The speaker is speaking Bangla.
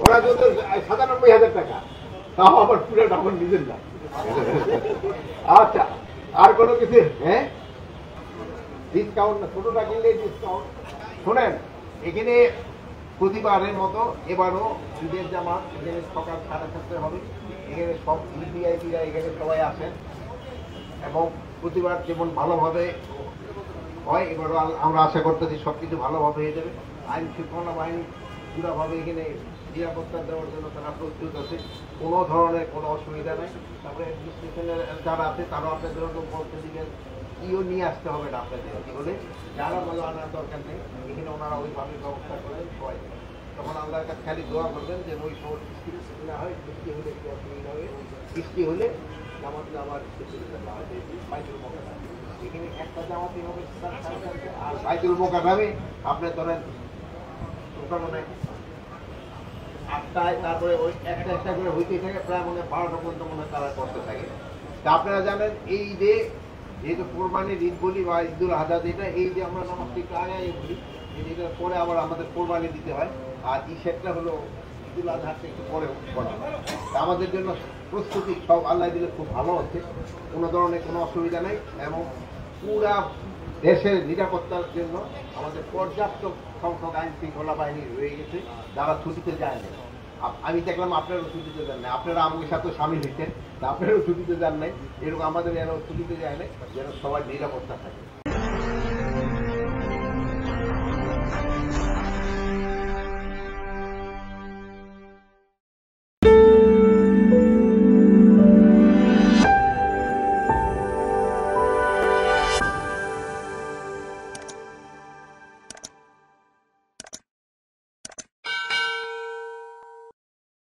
ওরা যদি ৯৭,০০০ টাকা, তাও আবার পুরোটা আমার নিজের না। আচ্ছা, আর কোনো কিছু? হ্যাঁ, ডিসকাউন্ট না, ছোটটা কিনলে ডিসকাউন্ট। শোনেন, এখানে প্রতিবারের মতো এবারও ঈদের জামা এখানে সকাল ৭:৩০ হবে। এখানে সব ভিভিআইপিরা এখানে সবাই আসেন এবং প্রতিবার যেমন ভালোভাবে হয়, এবারও আমরা আশা করতেছি সবকিছু ভালোভাবে হয়ে যাবে। আইন শৃঙ্খলা বাহিনী পুরোভাবে এখানে নিরাপত্তা দেওয়ার জন্য তারা প্রস্তুত আছে, কোনো ধরনের কোনো অসুবিধা নেই। তারপরে স্টেশনের যারা আছে তারাও আপনাদের জন্য বলতে দিবেন, ইও নিয়ে আসতে হবে না আপনাদের, কি বলে যারা ভালো আনার দরকার নেই, এখানে ওনারা ওইভাবে ব্যবস্থা করেন সবাই। তখন আল্লাহর কাছে খালি দোয়া করবেন যে ওই সময় বৃষ্টি না হয়, বৃষ্টি হলে কি অসুবিধা হবে, বৃষ্টি হলে জামাত আমার বাইতুল মোকাররম, এখানে একটা জামাতে হবে আর বাইতুল মোকাররমে আপনি ধরেন ওখানে ৮টায়, তারপরে ওই একটা একটা করে হইতে থাকে প্রায় মনে ১২টা পর্যন্ত মনে তারা করতে থাকে। তা আপনারা জানেন এই যে যেহেতু কোরবানির ঈদ বলি বা ঈদুল আজহা, যেটা এই যে আমরা নামাজটা একটু আগে বলি, এটার পরে আবার আমাদের কোরবানি দিতে হয়, আর ঈদটা হলো ঈদুল আজহাটা একটু পরে করা হয়। আমাদের জন্য প্রস্তুতি সব আল্লাহ দিলে খুব ভালো হচ্ছে, কোনো ধরনের কোনো অসুবিধা নেই এবং পুরা দেশের নিরাপত্তার জন্য আমাদের পর্যাপ্ত সংখ্যক আইন শৃঙ্খলা বাহিনী রয়ে গেছে, যারা ছুটিতে যায় না। আমি দেখলাম আপনারাও ছুটিতে যান নাই, আপনারা আমাদের সাথে সামিল হয়েছেন, আপনারাও ছুটিতে যান নাই, এরকম আমাদের এরাও ছুটিতে যায় নাই, যেন সবাই নিরাপত্তা থাকে।